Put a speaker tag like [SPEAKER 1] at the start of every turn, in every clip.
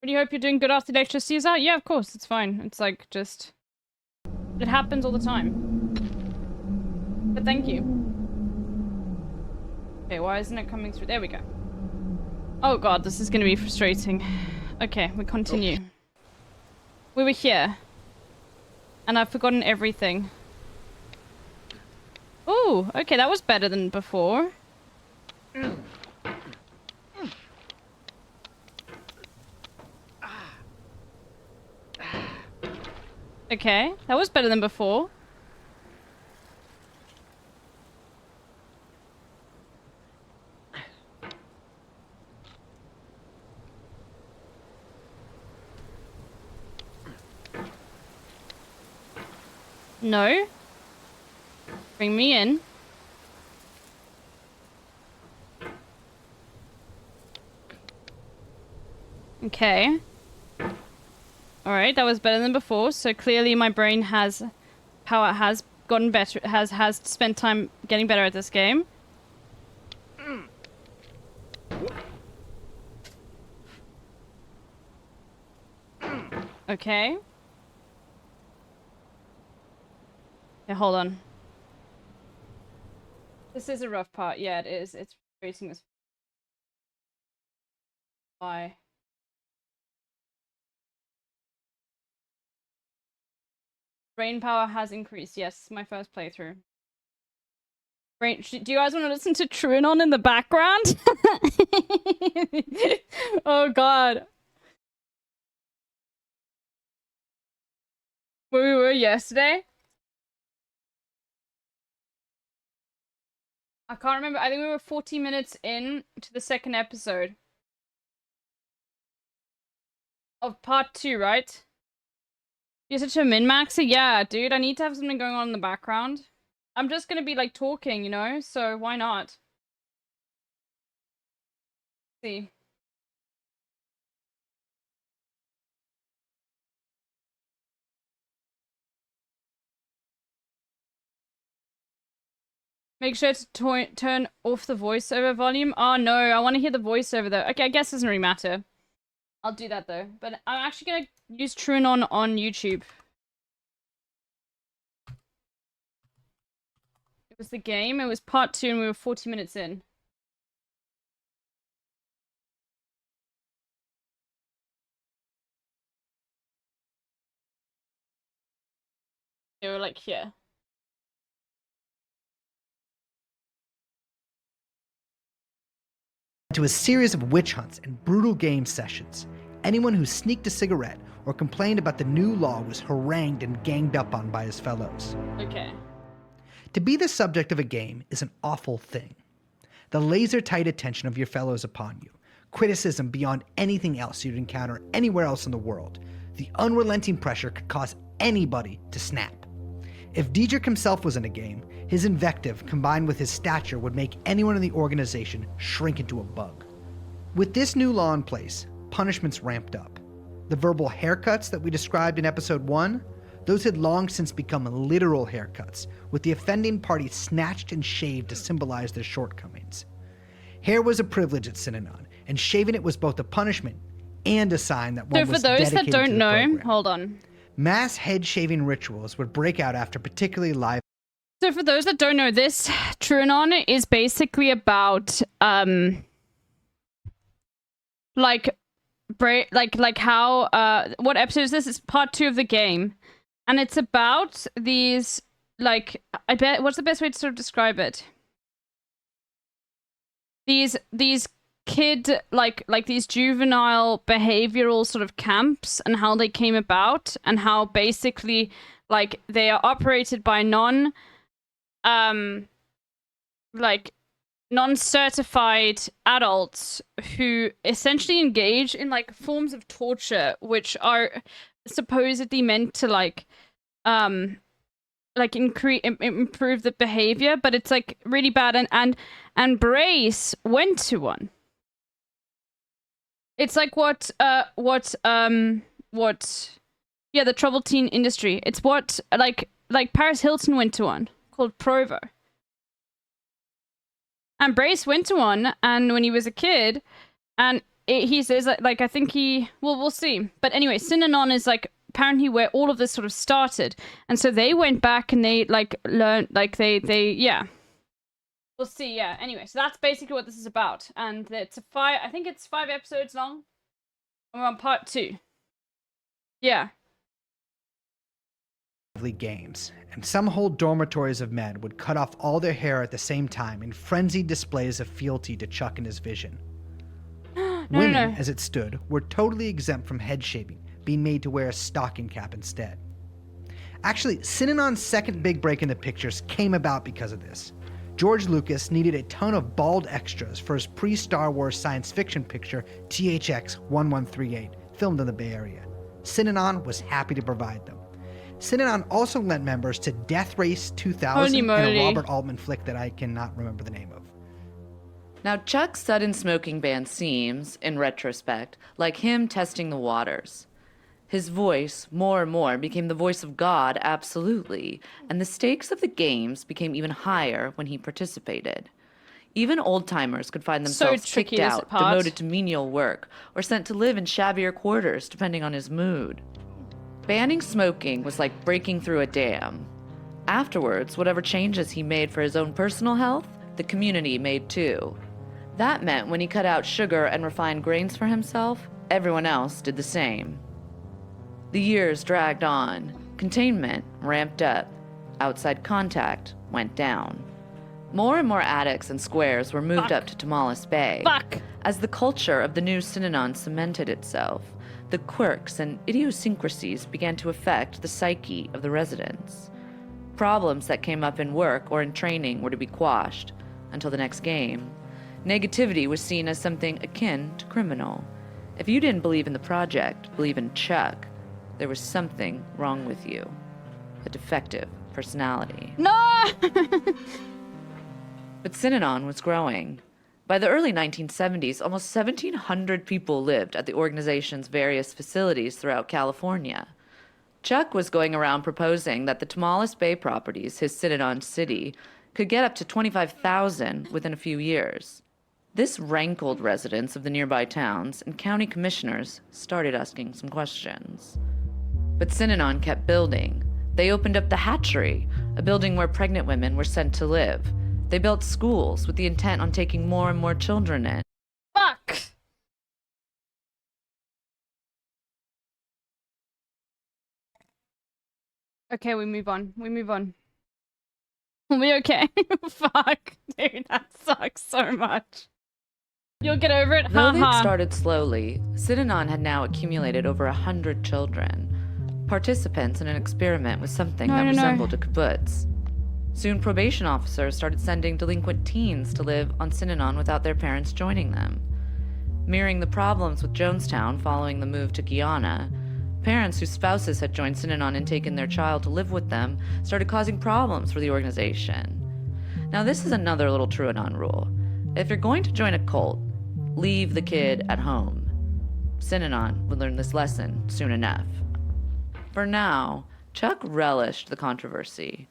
[SPEAKER 1] Really hope you're doing good after the electricity is out. Yeah, of course, it's fine. It's like just... It happens all the time. But thank you. Okay, why isn't it coming through? There we go. Oh god, this is gonna be frustrating. Okay, we continue. We were here. And I've forgotten everything. Ooh, okay, that was better than before. Okay, that was better than before. No. Bring me in. Okay. Alright, that was better than before, so clearly my brain has... Power has gotten better, has spent time getting better at this game. Okay. Yeah, hold on. This is a rough part. Yeah, it is. It's frustrating as... Why? Brain power has increased. Yes, my first playthrough. Brain... Do you guys want to listen to Truanon in the background? Oh god. Where we were yesterday? I can't remember. I think we were 40 minutes in to the second episode. Of part 2, right? You're such a min-maxer? Yeah, dude, I need to have something going on in the background. I'm just gonna be, like, talking, you know? So, why not? Let's see. Make sure to turn off the voiceover volume. Oh, no, I want to hear the voiceover, though. Okay, I guess it doesn't really matter. I'll do that, though. But I'm actually gonna use Truanon on YouTube. It was the game. It was part 2 and we were 40 minutes in. They were, like, here.
[SPEAKER 2] To a series of witch hunts and brutal game sessions. Anyone who sneaked a cigarette or complained about the new law was harangued and ganged up on by his fellows.
[SPEAKER 1] Okay.
[SPEAKER 2] To be the subject of a game is an awful thing. The laser-tight attention of your fellows upon you, criticism beyond anything else you'd encounter anywhere else in the world, the unrelenting pressure could cause anybody to snap. If Diedrich himself was in a game, his invective combined with his stature would make anyone in the organization shrink into a bug. With this new law in place, punishments ramped up. The verbal haircuts that we described in episode 1, those had long since become literal haircuts, with the offending party snatched and shaved to symbolize their shortcomings. Hair was a privilege at Synanon, and shaving it was both a punishment and a sign that one was dedicated to the program.
[SPEAKER 1] So for those that don't know, hold on.
[SPEAKER 2] Mass head-shaving rituals would break out after particularly live...
[SPEAKER 1] So for those that don't know, this Truanon is basically about, like how, what episode is this? It's part 2 of the game. And it's about these, like, I bet, what's the best way to sort of describe it? These kid, like these juvenile behavioral sort of camps and how they came about and how basically, like, they are operated by non-certified adults who essentially engage in, like, forms of torture which are supposedly meant to, like improve the behavior, but it's, like, really bad. And Brace went to one. It's like yeah, the troubled teen industry. It's what, like Paris Hilton went to one called Provo. And Brace went to one, and when he was a kid, and he says that, like, I think we'll see. But anyway, Synanon is like apparently where all of this sort of started, and so they went back and they like learned, like they yeah. We'll see. Yeah. Anyway, so that's basically what this is about, and it's I think it's 5 episodes long. We're on part 2. Yeah.
[SPEAKER 2] Games, and some whole dormitories of men would cut off all their hair at the same time in frenzied displays of fealty to Chuck and his vision. Women, as it stood, were totally exempt from head shaving, being made to wear a stocking cap instead. Actually, Synanon's second big break in the pictures came about because of this. George Lucas needed a ton of bald extras for his pre-Star Wars science fiction picture THX 1138, filmed in the Bay Area. Synanon was happy to provide them. Synanon also lent members to Death Race 2000 and a Robert Altman flick that I cannot remember the name of.
[SPEAKER 3] Now, Chuck's sudden smoking ban seems, in retrospect, like him testing the waters. His voice, more and more, became the voice of God, absolutely, and the stakes of the games became even higher when he participated. Even old-timers could find themselves kicked out, demoted to menial work, or sent to live in shabbier quarters, depending on his mood. Banning smoking was like breaking through a dam. Afterwards, whatever changes he made for his own personal health, the community made too. That meant when he cut out sugar and refined grains for himself, everyone else did the same. The years dragged on. Containment ramped up. Outside contact went down. More and more attics and squares were moved up to Tamales Bay. As the culture of the new Synanon cemented itself, the quirks and idiosyncrasies began to affect the psyche of the residents. Problems that came up in work or in training were to be quashed until the next game. Negativity was seen as something akin to criminal. If you didn't believe in the project, believe in Chuck, there was something wrong with you. A defective personality.
[SPEAKER 1] No!
[SPEAKER 3] But Synanon was growing. By the early 1970s, almost 1,700 people lived at the organization's various facilities throughout California. Chuck was going around proposing that the Tamales Bay properties, his Synanon city, could get up to 25,000 within a few years. This rankled residents of the nearby towns, and county commissioners started asking some questions. But Synanon kept building. They opened up the hatchery, a building where pregnant women were sent to live. They built schools with the intent on taking more and more children in.
[SPEAKER 1] Fuck! Okay, we move on. We move on. We'll be okay. Fuck. Dude, that sucks so much. You'll get over it.
[SPEAKER 3] Though they'd started slowly, Synanon had now accumulated over 100 children. Participants in an experiment with something that resembled a kibbutz. Soon probation officers started sending delinquent teens to live on Synanon without their parents joining them. Mirroring the problems with Jonestown following the move to Guyana, parents whose spouses had joined Synanon and taken their child to live with them started causing problems for the organization. Now this is another little TrueAnon rule. If you're going to join a cult, leave the kid at home. Synanon would learn this lesson soon enough. For now, Chuck relished the controversy.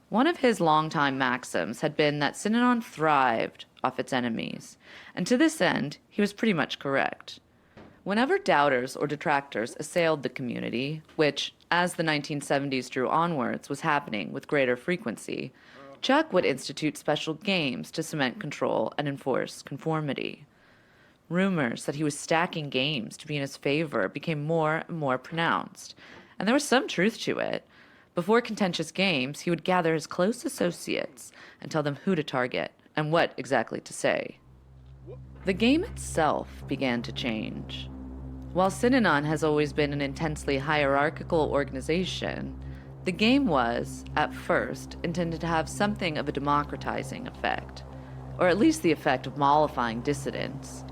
[SPEAKER 3] One of his longtime maxims had been that Synanon thrived off its enemies, and to this end, he was pretty much correct. Whenever doubters or detractors assailed the community, which, as the 1970s drew onwards, was happening with greater frequency, Chuck would institute special games to cement control and enforce conformity. Rumors that he was stacking games to be in his favor became more and more pronounced, and there was some truth to it. Before contentious games, he would gather his close associates and tell them who to target and what exactly to say. The game itself began to change. While Synanon has always been an intensely hierarchical organization, the game was, at first, intended to have something of a democratizing effect, or at least the effect of mollifying dissidents.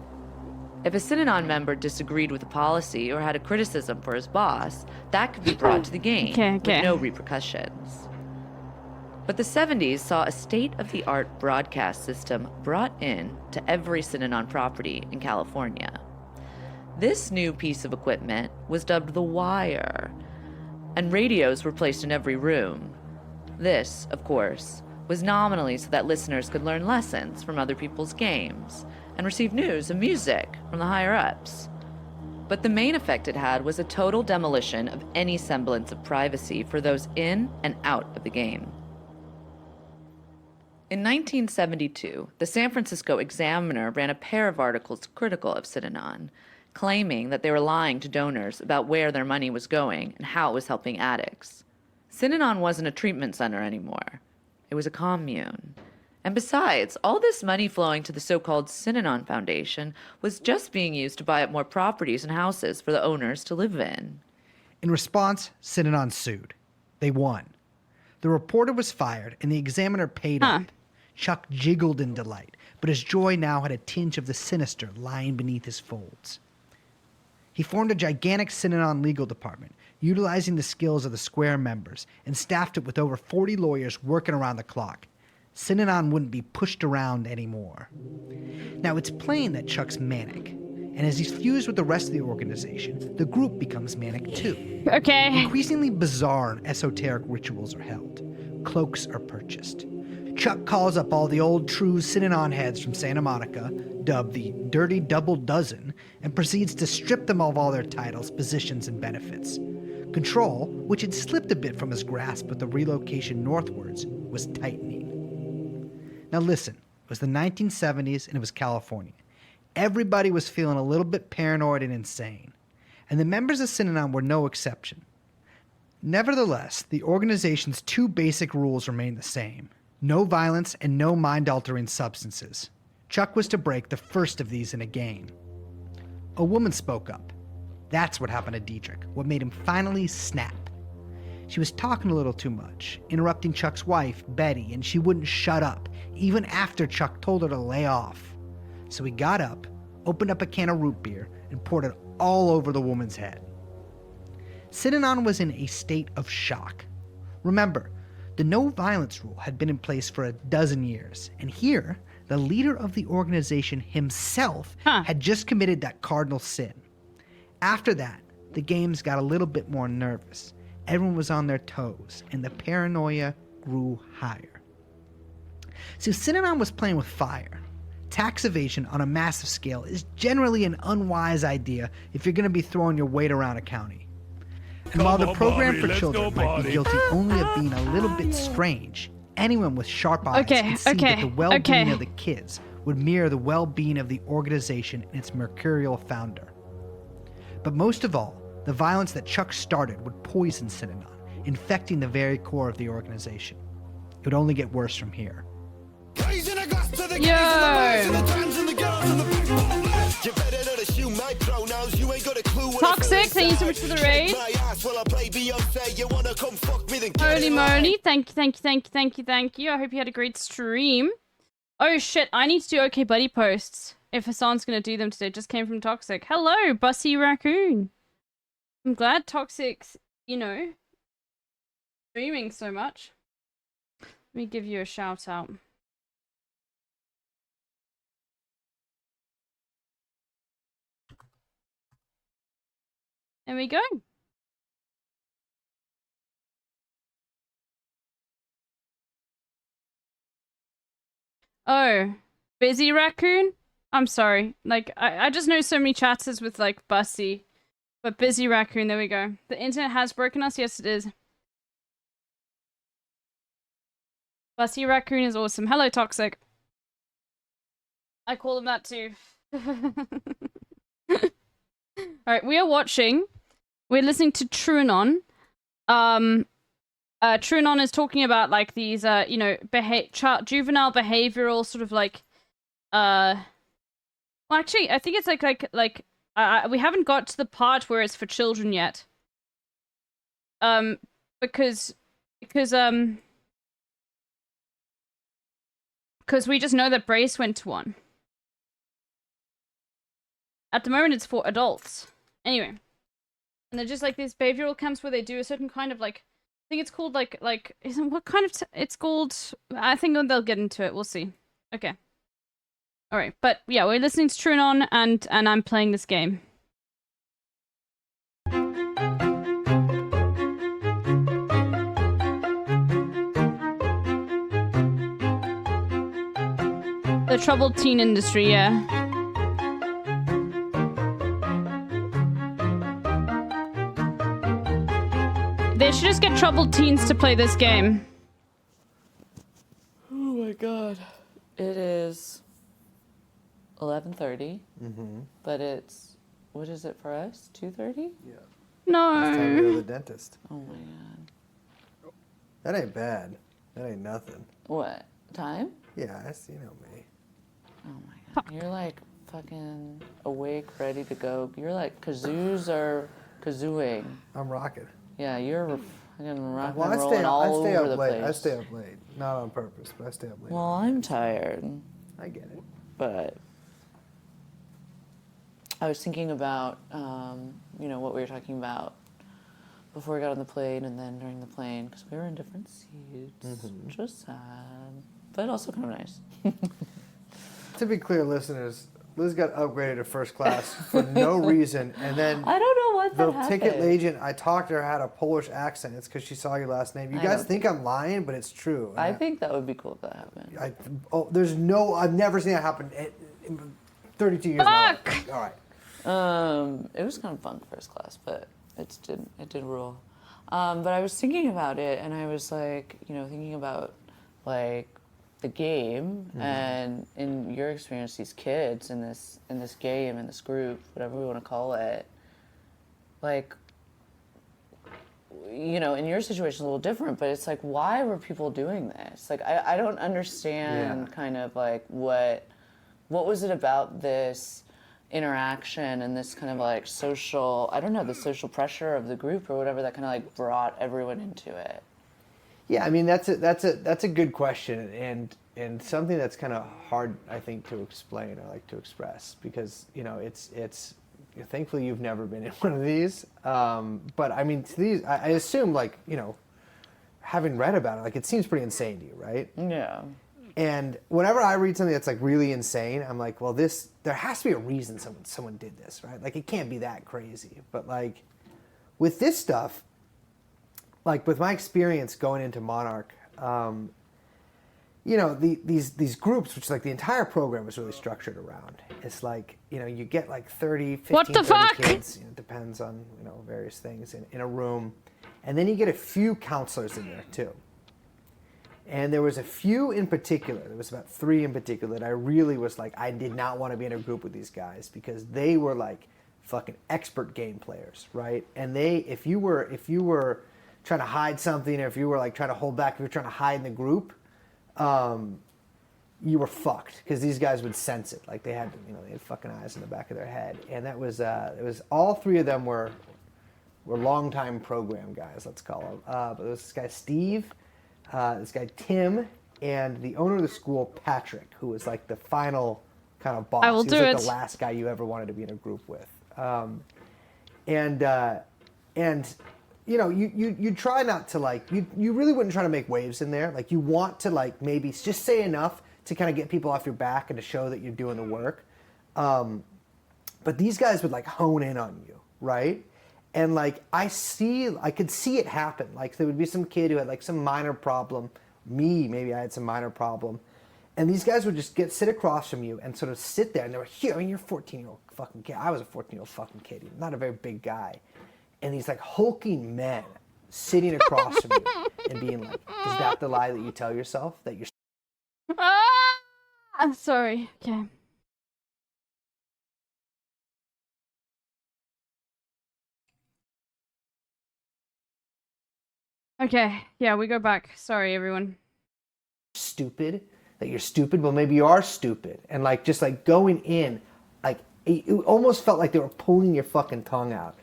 [SPEAKER 3] If a Synanon member disagreed with a policy or had a criticism for his boss, that could be brought to the game with no repercussions. But the 70s saw a state-of-the-art broadcast system brought in to every Synanon property in California. This new piece of equipment was dubbed the Wire, and radios were placed in every room. This, of course, was nominally so that listeners could learn lessons from other people's games and receive news and music from the higher-ups. But the main effect it had was a total demolition of any semblance of privacy for those in and out of the game. In 1972, the San Francisco Examiner ran a pair of articles critical of Synanon, claiming that they were lying to donors about where their money was going and how it was helping addicts. Synanon wasn't a treatment center anymore. It was a commune. And besides, all this money flowing to the so-called Synanon Foundation was just being used to buy up more properties and houses for the owners to live in.
[SPEAKER 2] In response, Synanon sued. They won. The reporter was fired, and the Examiner paid up. Chuck jiggled in delight, but his joy now had a tinge of the sinister lying beneath his folds. He formed a gigantic Synanon legal department, utilizing the skills of the Square members, and staffed it with over 40 lawyers working around the clock. Synanon wouldn't be pushed around anymore. Now, it's plain that Chuck's manic, and as he's fused with the rest of the organization, the group becomes manic too.
[SPEAKER 1] Okay.
[SPEAKER 2] Increasingly bizarre and esoteric rituals are held. Cloaks are purchased. Chuck calls up all the old true Synanon heads from Santa Monica, dubbed the Dirty Double Dozen, and proceeds to strip them of all their titles, positions, and benefits. Control, which had slipped a bit from his grasp with the relocation northwards, was tightening. Now listen, it was the 1970s and it was California. Everybody was feeling a little bit paranoid and insane, and the members of Synanon were no exception. Nevertheless, the organization's two basic rules remained the same: no violence and no mind-altering substances. Chuck was to break the first of these in a game. A woman spoke up. That's what happened to Dietrich, what made him finally snap. She was talking a little too much, interrupting Chuck's wife, Betty, and she wouldn't shut up, even after Chuck told her to lay off. So he got up, opened up a can of root beer, and poured it all over the woman's head. Synanon was in a state of shock. Remember, the no violence rule had been in place for 12 years, and here, the leader of the organization himself had just committed that cardinal sin. After that, the games got a little bit more nervous. Everyone was on their toes, and the paranoia grew higher. So Synanon was playing with fire. Tax evasion on a massive scale is generally an unwise idea if you're going to be throwing your weight around a county. And while the program for children might be guilty only of being a little bit strange, anyone with sharp eyes can see that the well-being of the kids would mirror the well-being of the organization and its mercurial founder. But most of all, the violence that Chuck started would poison Synanon, infecting the very core of the organization. It would only get worse from here.
[SPEAKER 1] Toxic, thank you so much for the raid. Holy moly, thank you. I hope you had a great stream. Oh shit, I need to do Okay Buddy posts. If Hassan's gonna do them today, just came from Toxic. Hello, Bussy Raccoon. I'm glad Toxic's, streaming so much. Let me give you a shout out. There we go. Oh, Busy Raccoon? I'm sorry. Like, I just know so many chatters with, like, Bussy. But Busy Raccoon, there we go. The internet has broken us. Yes, it is. Bussy Raccoon is awesome. Hello, Toxic. I call him that too. Alright, we are watching. We're listening to Truanon. Truanon is talking about, like, these, juvenile behavioral sort of, like, well, actually, I think it's we haven't got to the part where it's for children yet. Because we just know that Brace went to one. At the moment, it's for adults. Anyway. And they're just, like, these behavioral camps where they do a certain kind of, like, I think it's called, what kind of, it's called, I think they'll get into it, we'll see. Okay. Alright, but, yeah, we're listening to Truanon, and I'm playing this game. the troubled teen industry, yeah. They should just get troubled teens to play this game.
[SPEAKER 3] Oh my god. It is 11:30. But it's, what is it for us? 2:30?
[SPEAKER 4] Yeah.
[SPEAKER 1] No.
[SPEAKER 4] It's time to go to the dentist.
[SPEAKER 3] Oh my god.
[SPEAKER 4] That ain't bad. That ain't nothing.
[SPEAKER 3] What? Time?
[SPEAKER 4] Yeah, you know me.
[SPEAKER 3] Oh my god. You're like fucking awake, ready to go. You're like kazoos are kazooing.
[SPEAKER 4] I'm rocking.
[SPEAKER 3] Yeah, you're fucking rock
[SPEAKER 4] Well,
[SPEAKER 3] and rolling all
[SPEAKER 4] I stay
[SPEAKER 3] over
[SPEAKER 4] up
[SPEAKER 3] the
[SPEAKER 4] late.
[SPEAKER 3] place.
[SPEAKER 4] I stay up late. Not on purpose, but I stay up late.
[SPEAKER 3] Well, I'm tired,
[SPEAKER 4] I get it.
[SPEAKER 3] but I was thinking about, you know, what we were talking about before we got on the plane and then during the plane, because we were in different seats, which was sad, but also kind of nice.
[SPEAKER 4] To be clear, listeners, Liz got upgraded to first class for no reason, and then
[SPEAKER 3] I don't know what
[SPEAKER 4] the
[SPEAKER 3] that happened.
[SPEAKER 4] ticket agent I talked to her had a Polish accent. It's because she saw your last name. You
[SPEAKER 3] I
[SPEAKER 4] guys
[SPEAKER 3] don't
[SPEAKER 4] think I'm lying, but it's true.
[SPEAKER 3] I think that would be cool if that happened.
[SPEAKER 4] I've never seen that happen in 32 years of my life.
[SPEAKER 1] Fuck!
[SPEAKER 4] All right.
[SPEAKER 3] It was kind of fun first class, but it did rule. But I was thinking about it, and I was like, you know, thinking about like the game and in your experience, these kids in this game, in this group, whatever we want to call it, like, you know, in your situation it's a little different, but it's like, why were people doing this? Like, I don't understand kind of like what was it about this interaction and this kind of like social, I don't know, the social pressure of the group or whatever that kind of like brought everyone into it.
[SPEAKER 4] Yeah, I mean that's a good question and something that's kind of hard, I think, to explain or like to express, because you know it's thankfully you've never been in one of these, but I mean to these I assume, like, you know, having read about it, like it seems pretty insane to you, right?
[SPEAKER 3] Yeah.
[SPEAKER 4] And whenever I read something that's like really insane, I'm like, well, there has to be a reason someone did this, right? Like it can't be that crazy. But like with this stuff, like with my experience going into Monarch, you know, these groups, which like the entire program is really structured around. It's like, you know, you get like 30, 15,
[SPEAKER 1] What the
[SPEAKER 4] 30
[SPEAKER 1] fuck?
[SPEAKER 4] kids, you know, depends on, you know, various things in a room. And then you get a few counselors in there too. And there was a few in particular, there was about 3 in particular that I really was like, I did not want to be in a group with these guys because they were like fucking expert game players, right? And if you were trying to hide something, or if you were like trying to hold back, if you were trying to hide in the group, you were fucked, because these guys would sense it. Like they had fucking eyes in the back of their head. And that was, it was all 3 of them were longtime program guys, let's call them. But there was this guy, Steve, this guy Tim, and the owner of the school, Patrick, who was like the final kind of boss.
[SPEAKER 1] I will
[SPEAKER 4] he was
[SPEAKER 1] do
[SPEAKER 4] like
[SPEAKER 1] it.
[SPEAKER 4] the last guy you ever wanted to be in a group with. And you know, you try not to like, you really wouldn't try to make waves in there. Like you want to like maybe just say enough to kind of get people off your back and to show that you're doing the work. But these guys would like hone in on you, right? And like I could see it happen. Like there would be some kid who had like some minor problem. Maybe I had some minor problem. And these guys would just sit across from you and sort of sit there, and they were here. I mean, you're a 14-year-old fucking kid. I was a 14-year-old fucking kid, not a very big guy. And these like hulking men sitting across from you and being like, is that the lie that you tell yourself? That you're...
[SPEAKER 1] Ah! I'm sorry. Okay. Okay, yeah, we go back. Sorry, everyone.
[SPEAKER 4] stupid, that you're stupid? Well, maybe you are stupid. And like, just like going in, like it almost felt like they were pulling your fucking tongue out.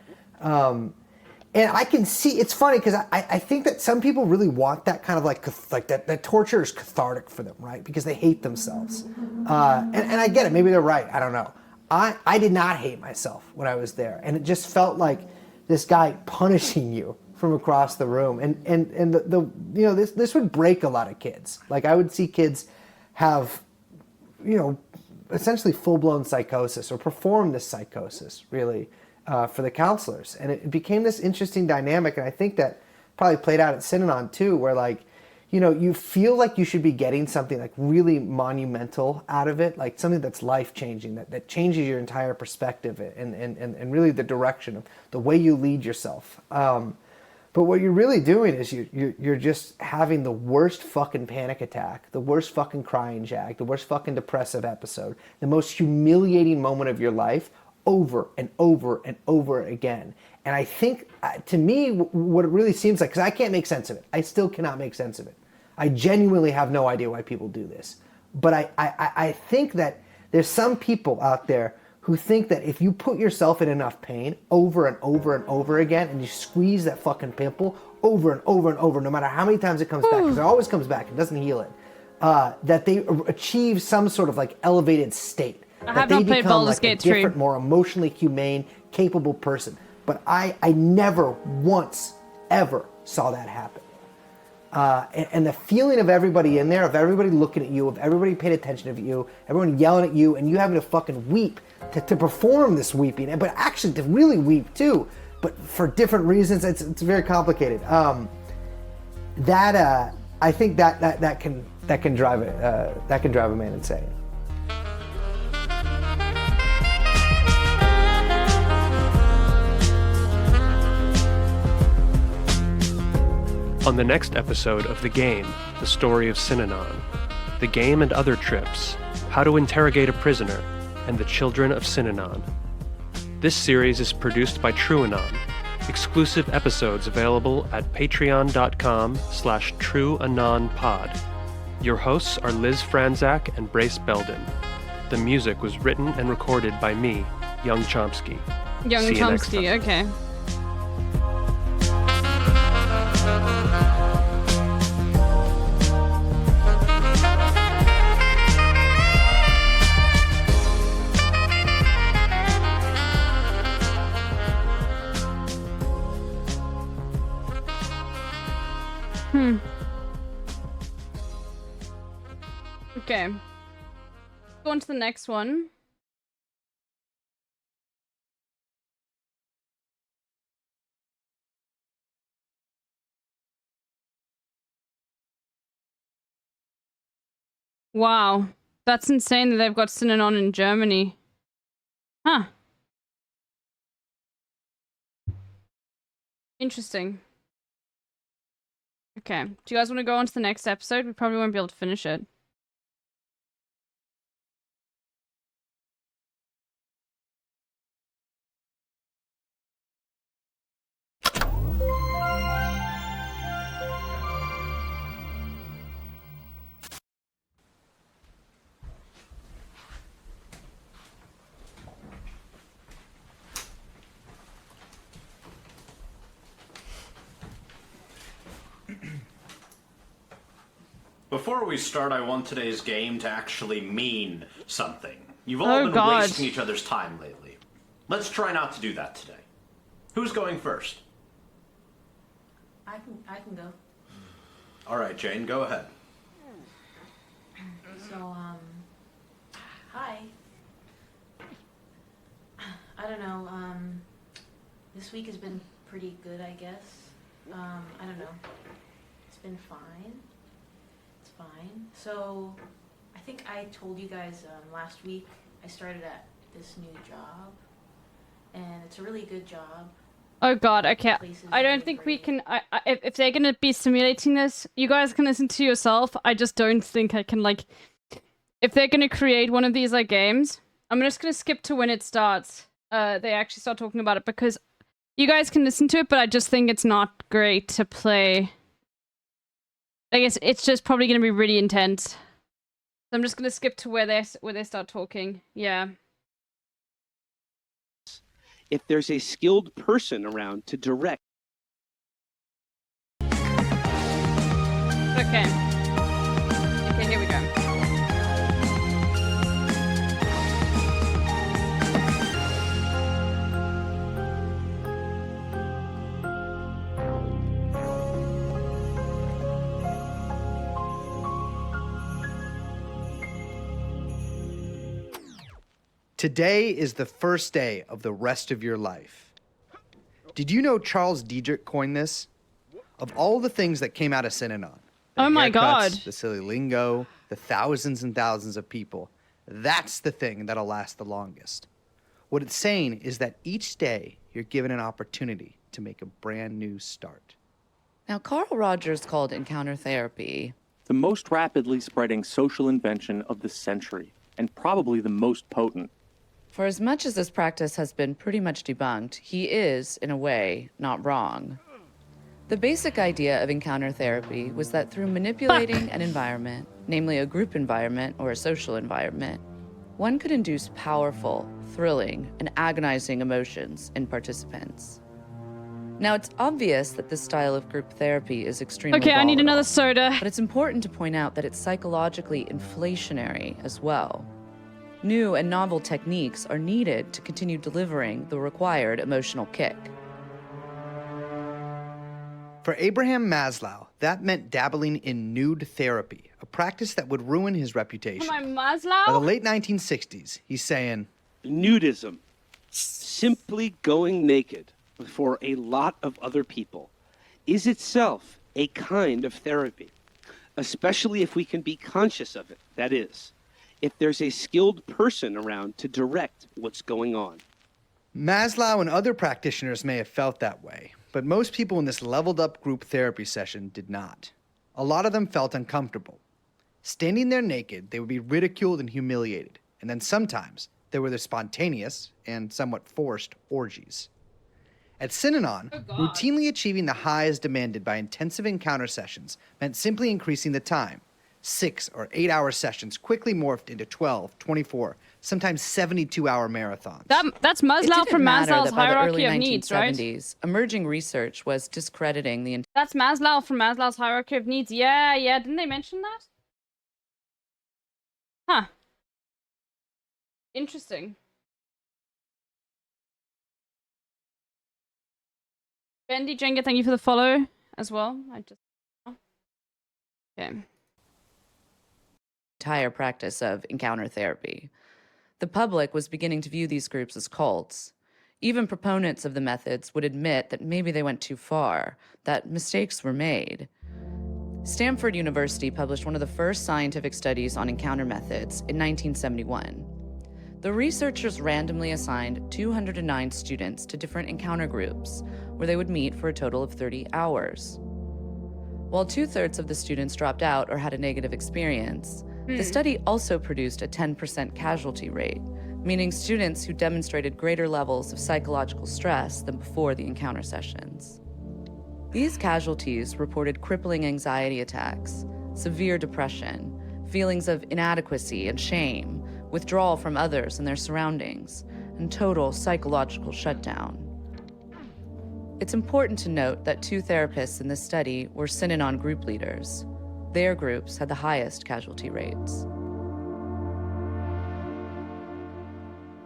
[SPEAKER 4] And I can see, it's funny because I think that some people really want that kind of like that torture is cathartic for them, right? Because they hate themselves. And I get it, maybe they're right, I don't know. I did not hate myself when I was there. And it just felt like this guy punishing you from across the room. And the you know, this would break a lot of kids. Like I would see kids have, you know, essentially full-blown psychosis or perform this psychosis, really, for the counselors. And it became this interesting dynamic, and I think that probably played out at Synanon too, where like, you feel like you should be getting something like really monumental out of it, like something that's life-changing, that changes your entire perspective and really the direction of the way you lead yourself. But what you're really doing is you're just having the worst fucking panic attack, the worst fucking crying jag, the worst fucking depressive episode, the most humiliating moment of your life over and over and over again. And I think, to me, what it really seems like, because I can't make sense of it. I still cannot make sense of it. I genuinely have no idea why people do this. But I think that there's some people out there who think that if you put yourself in enough pain over and over and over again, and you squeeze that fucking pimple over and over and over, no matter how many times it comes back, because it always comes back, it doesn't heal it, that they achieve some sort of like elevated state.
[SPEAKER 1] I have not played Baldur's Gate 3.
[SPEAKER 4] Different, more emotionally humane, capable person. But I never once, ever saw that happen. And the feeling of everybody in there, of everybody looking at you, of everybody paying attention to you, everyone yelling at you, and you having to fucking weep to perform this weeping, but actually to really weep too, but for different reasons. It's very complicated. I think that can drive a man insane.
[SPEAKER 5] On the next episode of The Game, The Story of Synanon, The Game and Other Trips, How to Interrogate a Prisoner, and The Children of Synanon. This series is produced by TrueAnon. Exclusive episodes available at patreon.com/TrueAnonPod. Your hosts are Liz Franzak and Brace Belden. The music was written and recorded by me, Young Chomsky.
[SPEAKER 1] Young
[SPEAKER 5] See you next
[SPEAKER 1] Chomsky,
[SPEAKER 5] time.
[SPEAKER 1] okay. Okay. Go on to the next one. Wow. That's insane that they've got Synanon in Germany. Huh. Interesting. Okay. Do you guys want to go on to the next episode? We probably won't be able to finish it.
[SPEAKER 6] Before we start, I want today's game to actually mean something. You've all been wasting each other's time lately. Let's try not to do that today. Who's going first?
[SPEAKER 7] I can go.
[SPEAKER 6] All right, Jane, go ahead.
[SPEAKER 7] So, hi. I don't know, this week has been pretty good, I guess. I don't know. It's been fine. It's fine. So, I think I told you guys last week I started at this new job, and it's a really good job.
[SPEAKER 1] Oh god, okay. I don't think we can... if they're gonna be simulating this, you guys can listen to yourself. I just don't think I can, like... If they're gonna create one of these, like, games, I'm just gonna skip to when it starts. They actually start talking about it, because you guys can listen to it, but I just think it's not great to play. I guess it's just probably gonna be really intense. So I'm just gonna skip to where they start talking. Yeah.
[SPEAKER 8] If there's a skilled person around to direct.
[SPEAKER 1] Okay. Okay, here we go.
[SPEAKER 2] Today is the first day of the rest of your life. Did you know Charles Diedrich coined this? Of all the things that came out of Synanon,
[SPEAKER 1] Oh my
[SPEAKER 2] haircuts,
[SPEAKER 1] God.
[SPEAKER 2] The silly lingo, the thousands and thousands of people. That's the thing that'll last the longest. What it's saying is that each day you're given an opportunity to make a brand new start.
[SPEAKER 3] Now, Carl Rogers called encounter therapy
[SPEAKER 8] the most rapidly spreading social invention of the century, and probably the most potent.
[SPEAKER 3] For as much as this practice has been pretty much debunked, he is, in a way, not wrong. The basic idea of encounter therapy was that through manipulating an environment, namely a group environment or a social environment, one could induce powerful, thrilling, and agonizing emotions in participants. Now, it's obvious that this style of group therapy is extremely
[SPEAKER 1] Okay, I need
[SPEAKER 3] volatile,
[SPEAKER 1] another soda.
[SPEAKER 3] but it's important to point out that it's psychologically inflationary as well. New and novel techniques are needed to continue delivering the required emotional kick.
[SPEAKER 2] For Abraham Maslow, that meant dabbling in nude therapy, a practice that would ruin his reputation.
[SPEAKER 1] Come on, Maslow?
[SPEAKER 2] By the late 1960s, he's saying,
[SPEAKER 8] Nudism, simply going naked before a lot of other people, is itself a kind of therapy, especially if we can be conscious of it. That is, if there's a skilled person around to direct what's going on.
[SPEAKER 2] Maslow and other practitioners may have felt that way, but most people in this leveled up group therapy session did not. A lot of them felt uncomfortable. Standing there naked, they would be ridiculed and humiliated, and then sometimes there were the spontaneous and somewhat forced orgies. At Synanon, routinely achieving the highs demanded by intensive encounter sessions meant simply increasing the time. 6 or 8 hour sessions quickly morphed into 12, 24, sometimes 72-hour marathons.
[SPEAKER 1] That's Maslow from Maslow's hierarchy of needs, right?
[SPEAKER 3] Emerging research was discrediting the
[SPEAKER 1] That's Maslow from Maslow's hierarchy of needs. Yeah, didn't they mention that? Huh. Interesting. Bendy Jenga, thank you for the follow as well. Okay.
[SPEAKER 3] entire practice of encounter therapy. The public was beginning to view these groups as cults. Even proponents of the methods would admit that maybe they went too far, that mistakes were made. Stanford University published one of the first scientific studies on encounter methods in 1971. The researchers randomly assigned 209 students to different encounter groups, where they would meet for a total of 30 hours. While 2/3 of the students dropped out or had a negative experience, the study also produced a 10% casualty rate, meaning students who demonstrated greater levels of psychological stress than before the encounter sessions. These casualties reported crippling anxiety attacks, severe depression, feelings of inadequacy and shame, withdrawal from others and their surroundings, and total psychological shutdown. It's important to note that 2 therapists in this study were Synanon group leaders. Their groups had the highest casualty rates.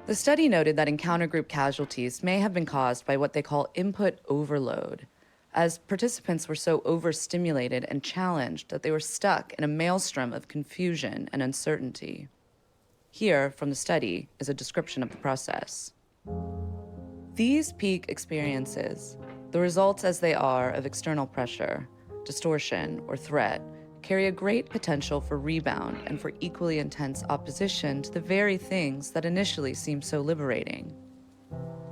[SPEAKER 3] The study noted that encounter group casualties may have been caused by what they call input overload, as participants were so overstimulated and challenged that they were stuck in a maelstrom of confusion and uncertainty. Here, from the study, is a description of the process. These peak experiences, the results as they are of external pressure, distortion, or threat, carry a great potential for rebound and for equally intense opposition to the very things that initially seem so liberating.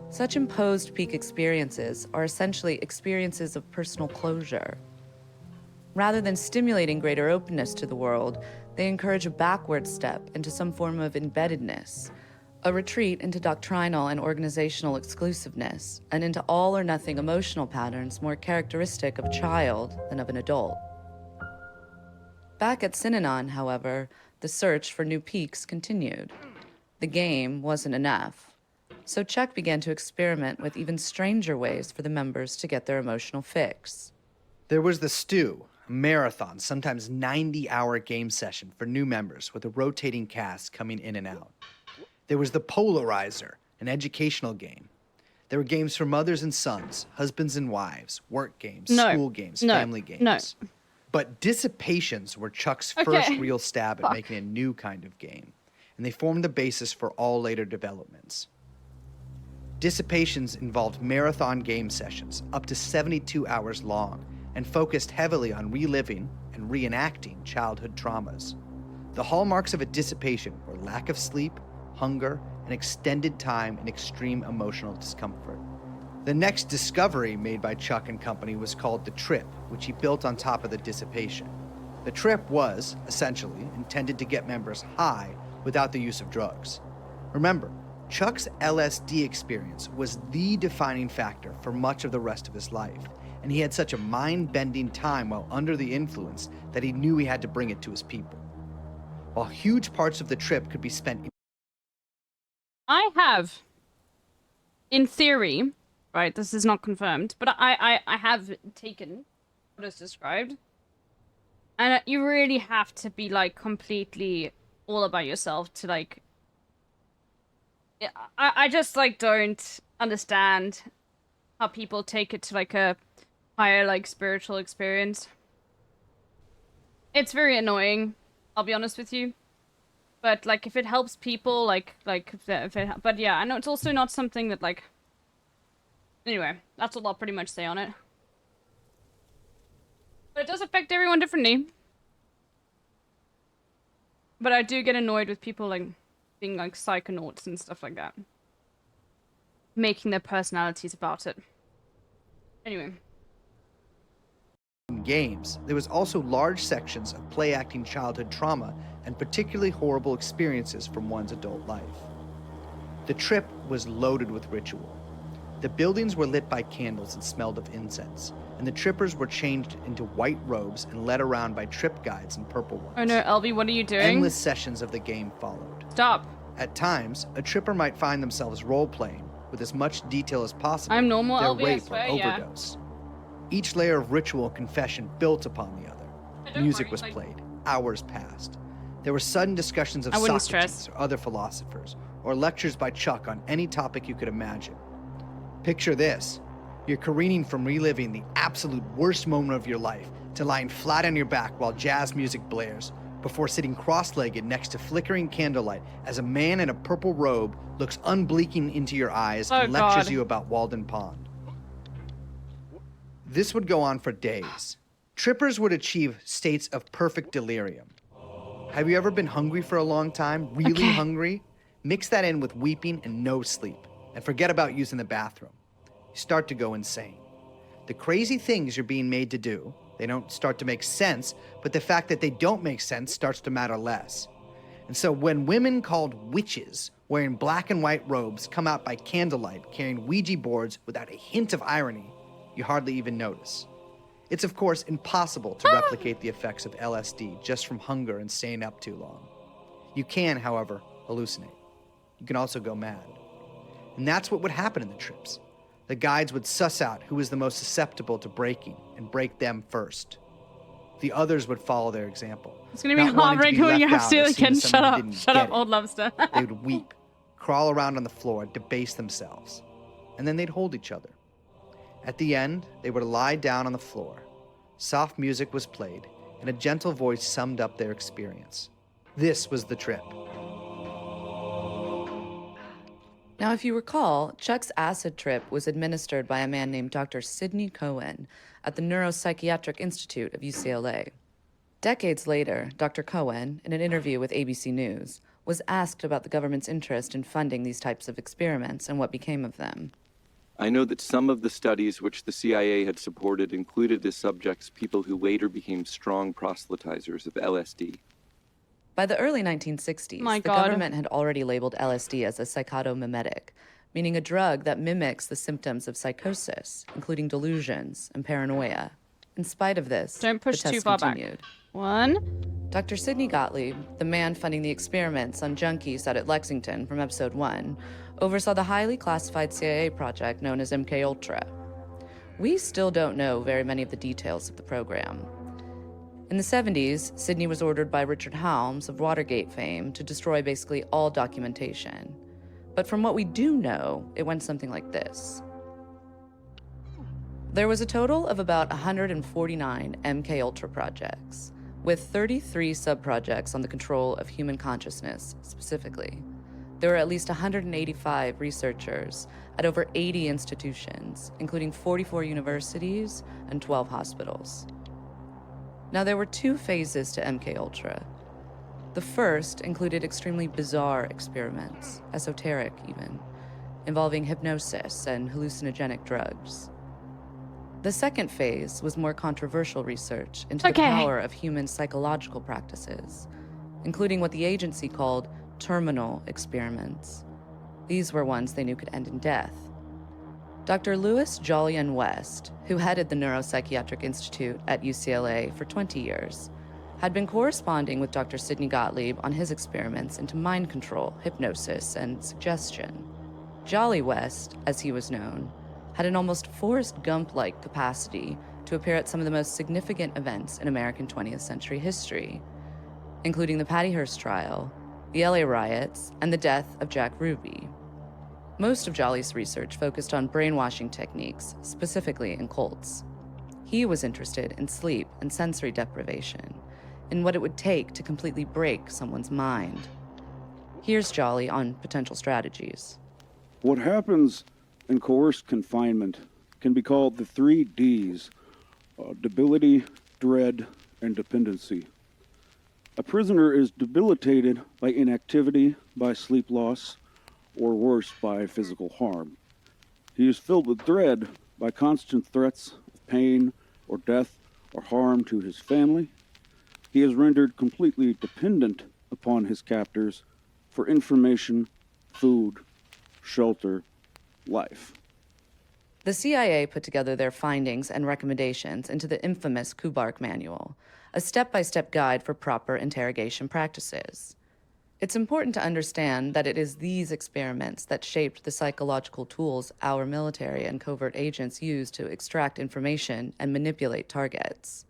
[SPEAKER 3] Such imposed peak experiences are essentially experiences of personal closure. Rather than stimulating greater openness to the world, they encourage a backward step into some form of embeddedness, a retreat into doctrinal and organizational exclusiveness, and into all or nothing emotional patterns more characteristic of a child than of an adult. Back at Synanon, however, the search for new peaks continued. The game wasn't enough. So Chuck began to experiment with even stranger ways for the members to get their emotional fix.
[SPEAKER 2] There was the Stew, a marathon, sometimes 90-hour game session for new members with a rotating cast coming in and out. There was the Polarizer, an educational game. There were games for mothers and sons, husbands and wives, work games, school games, family games. But Dissipations were Chuck's first real stab at making a new kind of game, and they formed the basis for all later developments. Dissipations involved marathon game sessions, up to 72 hours long, and focused heavily on reliving and reenacting childhood traumas. The hallmarks of a dissipation were lack of sleep, hunger, and extended time in extreme emotional discomfort. The next discovery made by Chuck and company was called the trip, which he built on top of the dissipation. The trip was, essentially, intended to get members high without the use of drugs. Remember, Chuck's LSD experience was the defining factor for much of the rest of his life, and he had such a mind-bending time while under the influence that he knew he had to bring it to his people. While huge parts of the trip could be spent...
[SPEAKER 1] I have, in theory, right, this is not confirmed, but I have taken what is described, and you really have to be, like, completely all about yourself to, like... I just, like, don't understand how people take it to, like, a higher, like, spiritual experience. It's very annoying, I'll be honest with you. But, like, if it helps people, but yeah, I know it's also not something that, like... Anyway, that's all I'll pretty much say on it. But it does affect everyone differently. But I do get annoyed with people, like, being, like, psychonauts and stuff like that. Making their personalities about it. Anyway.
[SPEAKER 2] In games, there was also large sections of play-acting childhood trauma and particularly horrible experiences from one's adult life. The trip was loaded with ritual. The buildings were lit by candles and smelled of incense, and the trippers were changed into white robes and led around by trip guides in purple ones.
[SPEAKER 1] Oh no, Elby, what are you doing?
[SPEAKER 2] Endless sessions of the game followed.
[SPEAKER 1] Stop.
[SPEAKER 2] At times, a tripper might find themselves role-playing with as much detail as possible
[SPEAKER 1] I'm normal,
[SPEAKER 2] their
[SPEAKER 1] Elby, I
[SPEAKER 2] rape
[SPEAKER 1] swear,
[SPEAKER 2] or
[SPEAKER 1] yeah.
[SPEAKER 2] overdose. Each layer of ritual and confession built upon the other.
[SPEAKER 1] Don't
[SPEAKER 2] Music
[SPEAKER 1] worry,
[SPEAKER 2] was
[SPEAKER 1] like-
[SPEAKER 2] played. Hours passed. There were sudden discussions of
[SPEAKER 1] I wouldn't
[SPEAKER 2] Socrates
[SPEAKER 1] stress.
[SPEAKER 2] or other philosophers, or lectures by Chuck on any topic you could imagine. Picture this. You're careening from reliving the absolute worst moment of your life to lying flat on your back while jazz music blares, before sitting cross-legged next to flickering candlelight as a man in a purple robe looks unblinking into your eyes and lectures
[SPEAKER 1] God.
[SPEAKER 2] you about Walden Pond. This would go on for days. Trippers would achieve states of perfect delirium. Have you ever been hungry for a long time? Really hungry? Mix that in with weeping and no sleep, and forget about using the bathroom. You start to go insane. The crazy things you're being made to do, they don't start to make sense, but the fact that they don't make sense starts to matter less. And so when women called witches wearing black and white robes come out by candlelight carrying Ouija boards without a hint of irony, you hardly even notice. It's of course impossible to replicate the effects of LSD just from hunger and staying up too long. You can, however, hallucinate. You can also go mad. And that's what would happen in the trips. The guides would suss out who was the most susceptible to breaking and break them first. The others would follow their example.
[SPEAKER 1] It's gonna be
[SPEAKER 2] not wanting
[SPEAKER 1] heartbreaking when you
[SPEAKER 2] left
[SPEAKER 1] have to
[SPEAKER 2] out as soon
[SPEAKER 1] again.
[SPEAKER 2] as
[SPEAKER 1] Shut
[SPEAKER 2] someone
[SPEAKER 1] up.
[SPEAKER 2] didn't
[SPEAKER 1] Shut
[SPEAKER 2] get
[SPEAKER 1] up,
[SPEAKER 2] it.
[SPEAKER 1] old lobster.
[SPEAKER 2] They would weep, crawl around on the floor, debase themselves, and then they'd hold each other. At the end, they would lie down on the floor. Soft music was played, and a gentle voice summed up their experience. This was the trip.
[SPEAKER 3] Now, if you recall, Chuck's acid trip was administered by a man named Dr. Sidney Cohen at the Neuropsychiatric Institute of UCLA. Decades later, Dr. Cohen, in an interview with ABC News, was asked about the government's interest in funding these types of experiments and what became of them.
[SPEAKER 9] I know that some of the studies which the CIA had supported included as subjects people who later became strong proselytizers of LSD.
[SPEAKER 3] By the early 1960s,
[SPEAKER 1] My
[SPEAKER 3] the
[SPEAKER 1] God.
[SPEAKER 3] government had already labeled LSD as a psychotomimetic, meaning a drug that mimics the symptoms of psychosis, including delusions and paranoia. In spite of this,
[SPEAKER 1] Don't push
[SPEAKER 3] the
[SPEAKER 1] too
[SPEAKER 3] tests
[SPEAKER 1] far back.
[SPEAKER 3] continued.
[SPEAKER 1] 1.
[SPEAKER 3] Dr. Sidney Gottlieb, the man funding the experiments on junkies out at Lexington from episode 1, oversaw the highly classified CIA project known as MKUltra. We still don't know very many of the details of the program. In the 70s, Sidney was ordered by Richard Helms of Watergate fame to destroy basically all documentation. But from what we do know, it went something like this. There was a total of about 149 MKUltra projects, with 33 sub-projects on the control of human consciousness specifically. There were at least 185 researchers at over 80 institutions, including 44 universities and 12 hospitals. Now, there were two phases to MKUltra. The first included extremely bizarre experiments, esoteric even, involving hypnosis and hallucinogenic drugs. The second phase was more controversial research into the power of human psychological practices, including what the agency called terminal experiments. These were ones they knew could end in death. Dr. Louis Jolyon West, who headed the Neuropsychiatric Institute at UCLA for 20 years, had been corresponding with Dr. Sidney Gottlieb on his experiments into mind control, hypnosis, and suggestion. Jolly West, as he was known, had an almost Forrest Gump-like capacity to appear at some of the most significant events in American 20th century history, including the Patty Hearst trial, the LA riots, and the death of Jack Ruby. Most of Jolly's research focused on brainwashing techniques, specifically in cults. He was interested in sleep and sensory deprivation, and what it would take to completely break someone's mind. Here's Jolly on potential strategies.
[SPEAKER 10] What happens in coerced confinement can be called the 3 Ds, debility, dread, and dependency. A prisoner is debilitated by inactivity, by sleep loss, or worse, by physical harm. He is filled with dread by constant threats of pain or death or harm to his family. He is rendered completely dependent upon his captors for information, food, shelter, life.
[SPEAKER 3] The CIA put together their findings and recommendations into the infamous Kubark Manual, a step-by-step guide for proper interrogation practices. It's important to understand that it is these experiments that shaped the psychological tools our military and covert agents use to extract information and manipulate targets.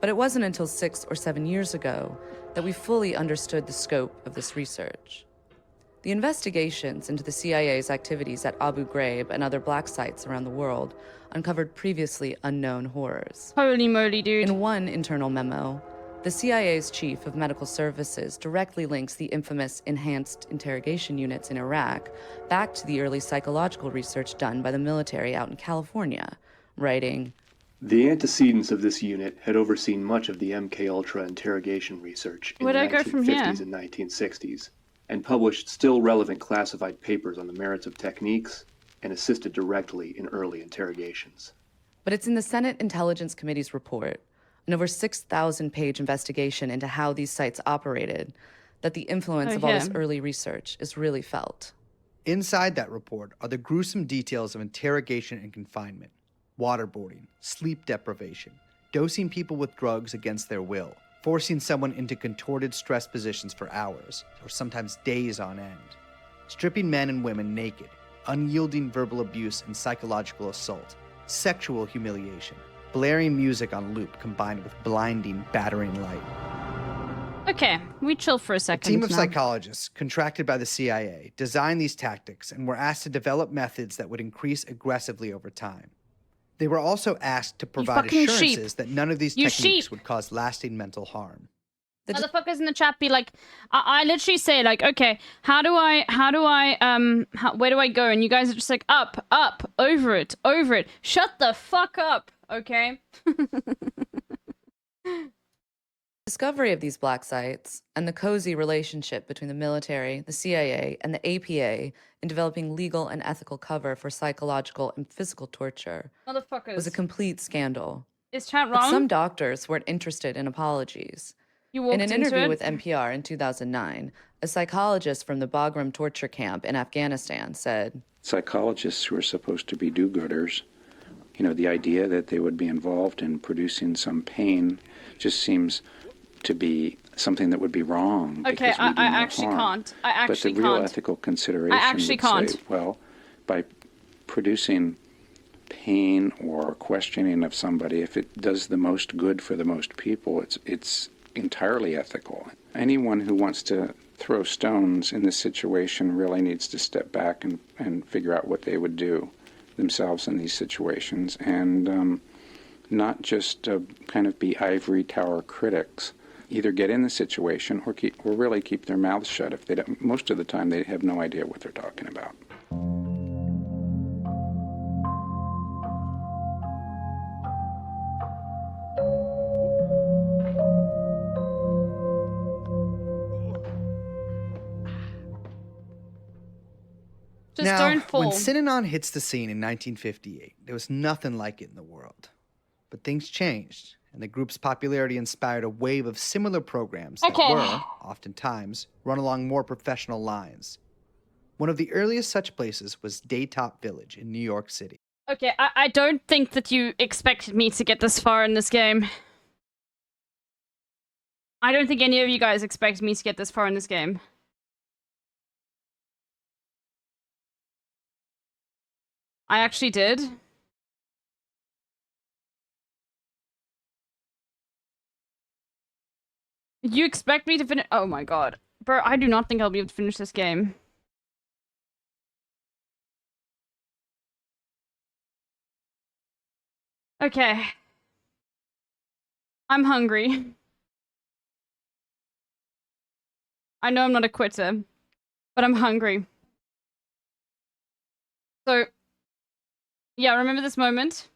[SPEAKER 3] But it wasn't until 6 or 7 years ago that we fully understood the scope of this research. The investigations into the CIA's activities at Abu Ghraib and other black sites around the world uncovered previously unknown horrors.
[SPEAKER 1] Holy moly, dude.
[SPEAKER 3] In one internal memo, the CIA's chief of medical services directly links the infamous enhanced interrogation units in Iraq back to the early psychological research done by the military out in California, writing,
[SPEAKER 5] The antecedents of this unit had overseen much of the MKUltra interrogation research in the 1950s and 1960s, and published still relevant classified papers on the merits of techniques and assisted directly in early interrogations.
[SPEAKER 3] But it's in the Senate Intelligence Committee's report, an over 6,000-page investigation into how these sites operated, that the influence of all this early research is really felt.
[SPEAKER 2] Inside that report are the gruesome details of interrogation and confinement, waterboarding, sleep deprivation, dosing people with drugs against their will, forcing someone into contorted stress positions for hours, or sometimes days on end, stripping men and women naked, unyielding verbal abuse and psychological assault, sexual humiliation, blaring music on loop combined with blinding, battering light.
[SPEAKER 1] Okay, we chill for a second.
[SPEAKER 2] A team of
[SPEAKER 1] now.
[SPEAKER 2] psychologists contracted by the CIA designed these tactics and were asked to develop methods that would increase aggressively over time. They were also asked to provide assurances that none of these techniques would cause lasting mental harm.
[SPEAKER 1] The motherfuckers in the chat be like, I literally say like, okay, where do I go? And you guys are just like, up, over it. Shut the fuck up, okay?
[SPEAKER 3] Discovery of these black sites and the cozy relationship between the military, the CIA, and the APA in developing legal and ethical cover for psychological and physical torture was a complete scandal.
[SPEAKER 1] Is chat wrong?
[SPEAKER 3] But some doctors weren't interested in apologies. In an interview with NPR in 2009, a psychologist from the Bagram torture camp in Afghanistan said,
[SPEAKER 11] Psychologists who are supposed to be do-gooders, the idea that they would be involved in producing some pain just seems to be something that would be wrong.
[SPEAKER 1] Okay, I actually can't.
[SPEAKER 11] But the real ethical consideration would say, well, by producing pain or questioning of somebody, if it does the most good for the most people, it's entirely ethical. Anyone who wants to throw stones in this situation really needs to step back and figure out what they would do themselves in these situations, and not just kind of be ivory tower critics either get in the situation or really keep their mouths shut. If they don't, most of the time they have no idea what they're talking about.
[SPEAKER 1] Just
[SPEAKER 2] now,
[SPEAKER 1] don't fall.
[SPEAKER 2] When Synanon hits the scene in 1958, there was nothing like it in the world. But things changed, and the group's popularity inspired a wave of similar programs that were, oftentimes, run along more professional lines. One of the earliest such places was Daytop Village in New York City.
[SPEAKER 1] Okay, I don't think that you expected me to get this far in this game. I don't think any of you guys expected me to get this far in this game. I actually did. You expect me to finish? Oh my god. Bro, I do not think I'll be able to finish this game. Okay. I'm hungry. I know I'm not a quitter, but I'm hungry. So, yeah, remember this moment?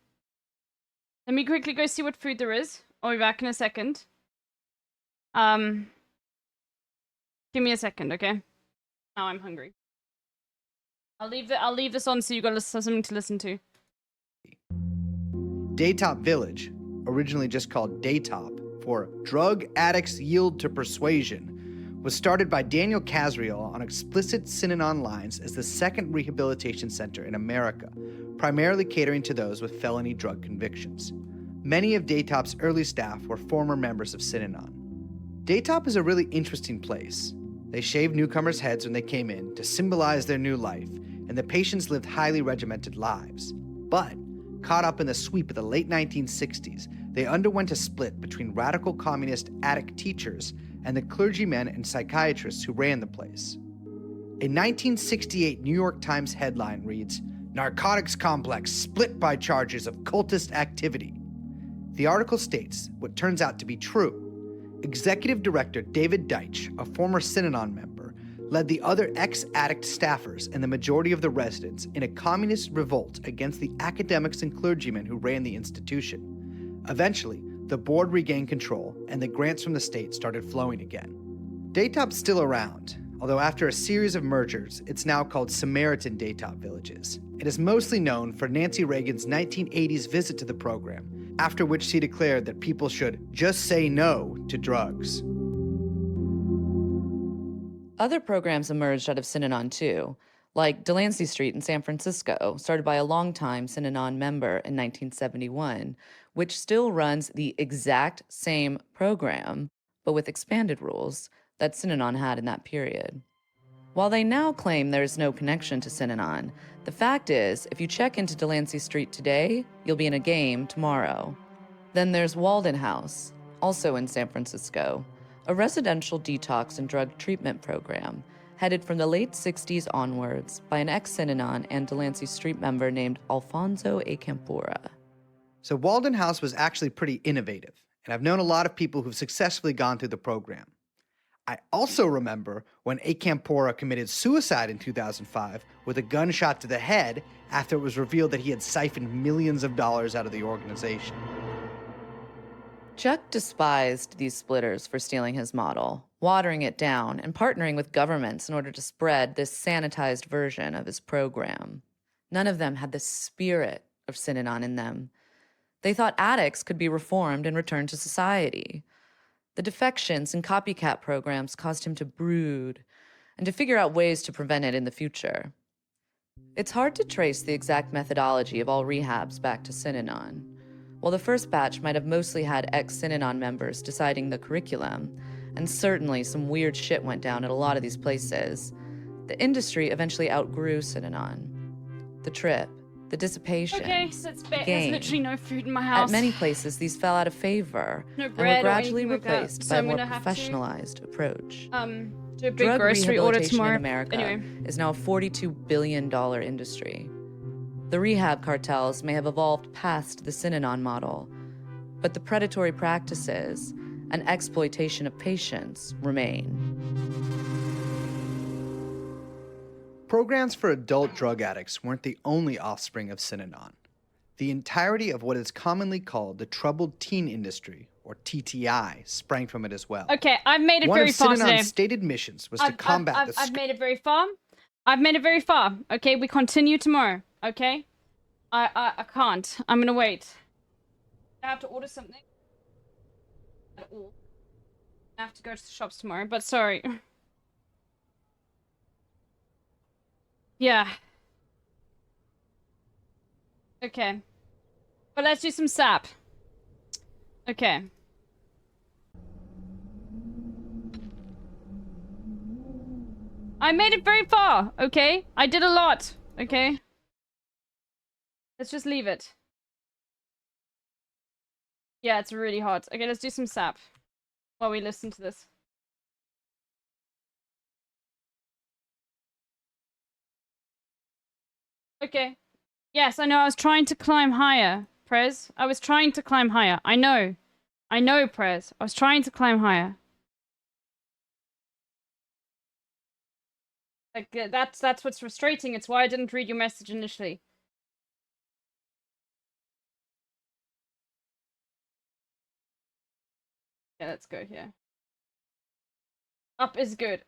[SPEAKER 1] Let me quickly go see what food there is. I'll be back in a second. Give me a second, okay? Now I'm hungry. I'll leave this on so you got something to listen to.
[SPEAKER 2] Daytop Village, originally just called Daytop for Drug Addicts Yield to Persuasion, was started by Daniel Casriel on explicit Synanon lines as the second rehabilitation center in America, primarily catering to those with felony drug convictions. Many of Daytop's early staff were former members of Synanon. Daytop is a really interesting place. They shaved newcomers' heads when they came in to symbolize their new life, and the patients lived highly regimented lives. But, caught up in the sweep of the late 1960s, they underwent a split between radical communist addict teachers and the clergymen and psychiatrists who ran the place. A 1968 New York Times headline reads, "Narcotics Complex Split by Charges of Cultist Activity." The article states what turns out to be true. Executive Director David Deitch, a former Synanon member, led the other ex-addict staffers and the majority of the residents in a communist revolt against the academics and clergymen who ran the institution. Eventually, the board regained control and the grants from the state started flowing again. Daytop's still around, although after a series of mergers, it's now called Samaritan Daytop Villages. It is mostly known for Nancy Reagan's 1980s visit to the program, after which she declared that people should just say no to drugs.
[SPEAKER 3] Other programs emerged out of Synanon too, like Delancey Street in San Francisco, started by a longtime Synanon member in 1971, which still runs the exact same program, but with expanded rules, that Synanon had in that period. While they now claim there is no connection to Synanon, the fact is, if you check into Delancey Street today, you'll be in a game tomorrow. Then there's Walden House, also in San Francisco, a residential detox and drug treatment program headed from the late 60s onwards by an ex-Synanon and Delancey Street member named Alfonso A. Campora.
[SPEAKER 2] So Walden House was actually pretty innovative, and I've known a lot of people who've successfully gone through the program. I also remember when A. Campora committed suicide in 2005 with a gunshot to the head after it was revealed that he had siphoned millions of dollars out of the organization.
[SPEAKER 3] Chuck despised these splitters for stealing his model, watering it down, and partnering with governments in order to spread this sanitized version of his program. None of them had the spirit of Synanon in them. They thought addicts could be reformed and returned to society. The defections and copycat programs caused him to brood and to figure out ways to prevent it in the future. It's hard to trace the exact methodology of all rehabs back to Synanon. While the first batch might have mostly had ex-Synanon members deciding the curriculum, and certainly some weird shit went down at a lot of these places, the industry eventually outgrew Synanon. The trip, the dissipation,
[SPEAKER 1] okay, so it's
[SPEAKER 3] the
[SPEAKER 1] there's literally no food in my house.
[SPEAKER 3] At many places, these fell out of favor
[SPEAKER 1] No bread
[SPEAKER 3] and were gradually
[SPEAKER 1] or anything like that.
[SPEAKER 3] replaced
[SPEAKER 1] So
[SPEAKER 3] by a
[SPEAKER 1] I'm
[SPEAKER 3] more
[SPEAKER 1] gonna have to,
[SPEAKER 3] professionalized approach.
[SPEAKER 1] Do a big
[SPEAKER 3] Drug
[SPEAKER 1] grocery order
[SPEAKER 3] rehabilitation
[SPEAKER 1] tomorrow.
[SPEAKER 3] in America
[SPEAKER 1] Anyway.
[SPEAKER 3] is now a $42 billion industry. The rehab cartels may have evolved past the Synanon model, but the predatory practices and exploitation of patients remain.
[SPEAKER 2] Programs for adult drug addicts weren't the only offspring of Synanon. The entirety of what is commonly called the troubled teen industry, or TTI, sprang from it as well.
[SPEAKER 1] Okay, I've made it very far today.
[SPEAKER 2] One of Synanon's stated missions was to combat the...
[SPEAKER 1] I've made it very far. I've made it very far. Okay, we continue tomorrow. Okay? I can't. I'm gonna wait. I have to order something. At all. I have to go to the shops tomorrow, but sorry. Yeah. Okay. But let's do some sap. Okay. I made it very far, okay? I did a lot, okay? Let's just leave it. Yeah, it's really hot. Okay, let's do some sap while we listen to this. Okay. Yes, I know. I was trying to climb higher, Prez. I was trying to climb higher. I know. I know, Prez. I was trying to climb higher. Like, that's what's frustrating. It's why I didn't read your message initially. Yeah, let's go here. Up is good.